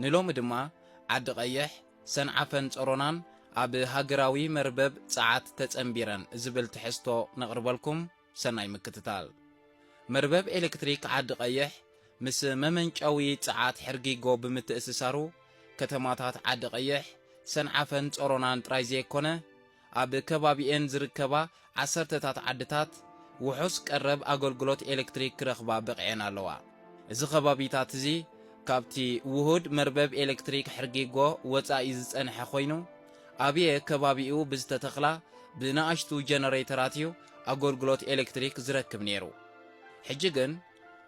ንሎም ድማ ዓዲ ቀይሕ ሰንዓፈን ጾሮናን ኣብ ሃገራዊ መርበብ ጸዓት ተጸምቢረን ዝብል ትሕዝቶ ነቕርበልኩም ሰናይ ምክትታል መርበብ ኤሌክትሪክ ዓዲ ቀይሕ ምስ መመንጫዊ ጸዓት ሕርጊጎ ብምትእስሳሩ ከተማታት ዓዲ ቀይሕ ሰንዓፈን ጾሮናን ጥራይ ዘይኮነ ኣብ ከባቢኤን ዝርከባ ዓሰርተታት ዓድታት ውሑስ ቀረብ ኣገልግሎት ኤሌክትሪክ ክረኽባ በቕዐን ኣለዋ እዚ ከባቢታት እዚ ካብቲ ውሁድ መርበብ ኤሌክትሪክ ሕርጊጎ ወጻኢ ዝጸንሐ ኮይኑ ኣብየ ከባቢኡ ብዝተተኽላ ብንኣሽቱ ጀነሬተራት እዩ ኣገልግሎት ኤሌክትሪክ ዝረክብ ነይሩ ሕጂ ግን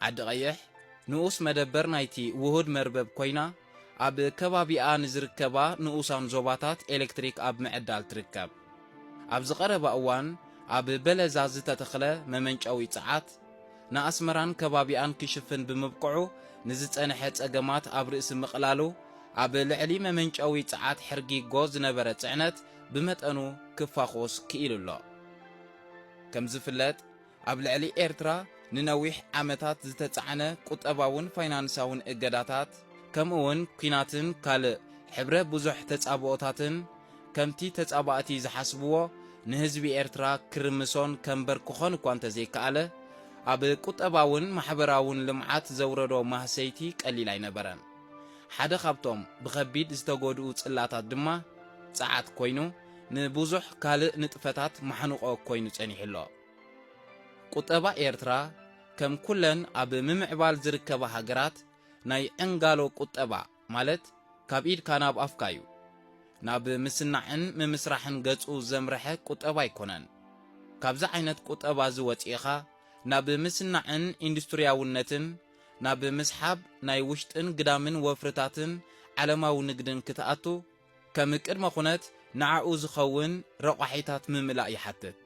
ዓዲ ቀይሕ ንኡስ መደበር ናይቲ ውሁድ መርበብ ኮይና ኣብ ከባቢኣ ንዝርከባ ንኡሳን ዞባታት ኤሌክትሪክ ኣብ ምዕዳል ትርከብ ኣብ ዝቐረባ እዋን ኣብ በለዛ ዝተተኽለ መመንጫዊ ጸዓት ንኣስመራን ከባቢኣን ክሽፍን ብምብቅዑ ንዝጸንሐ ጸገማት ኣብ ርእሲ ምቕላሉ ኣብ ልዕሊ መመንጫዊ ጸዓት ሕርጊጎ ዝነበረ ጽዕነት ብመጠኑ ክፋኾስ ክኢሉሎ ከም ዝፍለጥ ኣብ ልዕሊ ኤርትራ ንነዊሕ ዓመታት ዝተጻዕነ ቁጠባውን ፋይናንሳውን እገዳታት ከምኡውን ኩናትን ካልእ ሕብረ ብዙሕ ተጻብኦታትን ከምቲ ተጻባእቲ ዝሓስብዎ ንህዝቢ ኤርትራ ክርምሶን ከንበርክኾን እኳ እንተዘይከኣለ ኣብ ቁጠባውን ማሕበራውን ልምዓት ዘውረዶ ማህሰይቲ ቀሊል ኣይነበረን ሓደ ካብቶም ብኸቢድ ዝተጎድኡ ጽላታት ድማ ጸዓት ኮይኑ ንብዙሕ ካልእ ንጥፈታት ማሕንቆ ኮይኑ ጸኒሕሎ ቁጠባ ኤርትራ ከም ኩለን ኣብ ምምዕባል ዝርከባ ሃገራት ናይ ዕንጋሎ ቁጠባ ማለት ካብ ኢድካ ናብ ኣፍካ እዩ ናብ ምስናዕን ምምስራሕን ገጹ ዘምርሐ ቁጠባ ኣይኮነን ካብዚ ዓይነት ቁጠባ ዝወፂኻ ናብ ምስናዕን ኢንዱስትርያውነትን ናብ ምስሓብ ናይ ውሽጥን ግዳምን ወፍርታትን ዓለማዊ ንግድን ክትኣቱ ከም ቅድመ ኩነት ንዓኡ ዝኸውን ረቋሒታት ምምላእ ይሓትት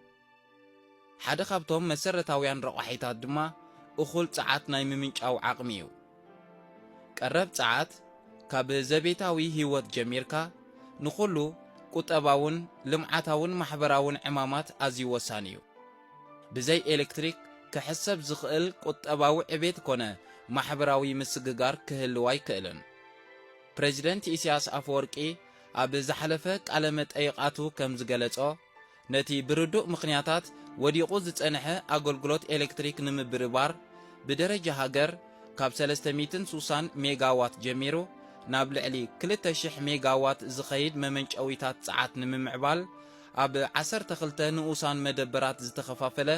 ሓደ ካብቶም መሰረታውያን ረቋሒታት ድማ እኹል ጸዓት ናይ ምምንጫው ዓቕሚ እዩ ቀረብ ጸዓት ካብ ዘቤታዊ ህይወት ጀሚርካ ንኹሉ ቁጠባውን ልምዓታውን ማሕበራውን ዕማማት ኣዝዩ ወሳኒ እዩ ብዘይ ኤሌክትሪክ ክሕሰብ ዝኽእል ቁጠባዊ ዕቤት ኮነ ማሕበራዊ ምስግጋር ክህልው ኣይክእልን ፕሬዚደንት ኢሳያስ ኣፈወርቂ ኣብ ዝሓለፈ ቃለ መጠይቃቱ ከም ዝገለጾ ነቲ ብርዱእ ምኽንያታት ወዲቑ ዝጸንሐ ኣገልግሎት ኤሌክትሪክ ንምብርባር ብደረጃ ሃገር ካብ 360 ሜጋዋት ጀሚሩ ናብ ልዕሊ 2000 ሜጋዋት ዝኸይድ መመንጨዊታት ጸዓት ንምምዕባል ኣብ 12 ንኡሳን መደበራት ዝተኸፋፈለ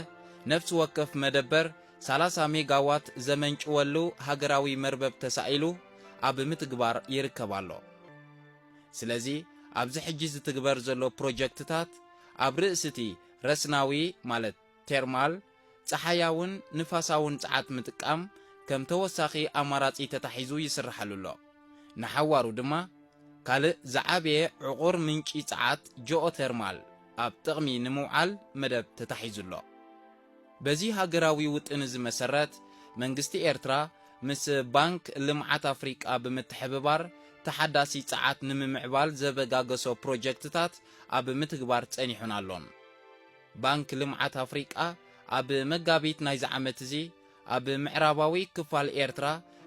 ነፍሲ ወከፍ መደበር 30 ሜጋዋት ዘመንጭወሉ ሃገራዊ መርበብ ተሳኢሉ ኣብ ምትግባር ይርከብ ኣሎ ስለዚ ኣብዚ ሕጂ ዝትግበር ዘሎ ፕሮጀክትታት ኣብ ርእስቲ ረስናዊ ማለት ቴርማል ጸሓያውን ንፋሳውን ጸዓት ምጥቃም ከም ተወሳኺ ኣማራጺ ተታሒዙ ይስራሓሉሎ ንሓዋሩ ድማ ካልእ ዝዓበየ ዕቑር ምንጪ ጸዓት ጂኦቴርማል ኣብ ጥቕሚ ንምውዓል መደብ ተታሒዙሎ በዚ ሃገራዊ ውጥን ዝመሰረት መንግስቲ ኤርትራ ምስ ባንክ ልምዓት ኣፍሪቃ ብምትሕብባር ተሓዳሲ ጸዓት ንምምዕባል ዘበጋገሶ ፕሮጀክትታት ኣብ ምትግባር ጸኒሑን ኣሎን ባንክ ልምዓት ኣፍሪቃ ኣብ መጋቢት ናይ ዝዓመት እዚ ኣብ ምዕራባዊ ክፋል ኤርትራ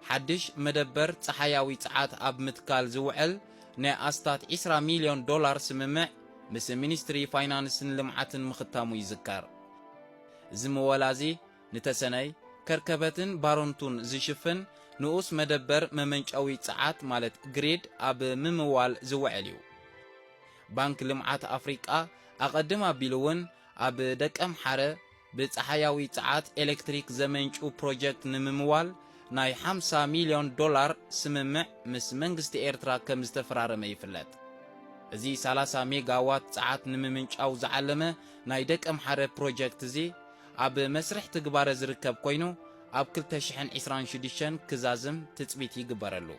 ሓድሽ መደበር ጸሓያዊ ጸዓት ኣብ ምትካል ዝውዕል ናይ ኣስታት 20 ሚልዮን ዶላር ስምምዕ ምስ ሚኒስትሪ ፋይናንስን ልምዓትን ምኽታሙ ይዝከር እዚ መወላዚ ንተሰነይ ከርከበትን ባሮንቱን ዝሽፍን ንኡስ መደበር መመንጫዊ ጸዓት ማለት ግሪድ ኣብ ምምዋል ዝውዕል እዩ ባንክ ልምዓት ኣፍሪቃ ኣቐድም ኣቢሉ እውን ኣብ ደቀም ሓረ ብጸሓያዊ ጸዓት ኤሌክትሪክ ዘመንጩ ፕሮጀክት ንምምዋል ናይ 50 ሚልዮን ዶላር ስምምዕ ምስ መንግስቲ ኤርትራ ከም ዝተፈራረመ ይፍለጥ እዚ 30 ሜጋዋት ጸዓት ንምምንጫው ዝዓለመ ናይ ደቀም ሓረ ፕሮጀክት እዚ ኣብ መስርሕ ትግባረ ዝርከብ ኮይኑ ኣብ 2026 ክዛዝም ትጽቢት ይግበረሉ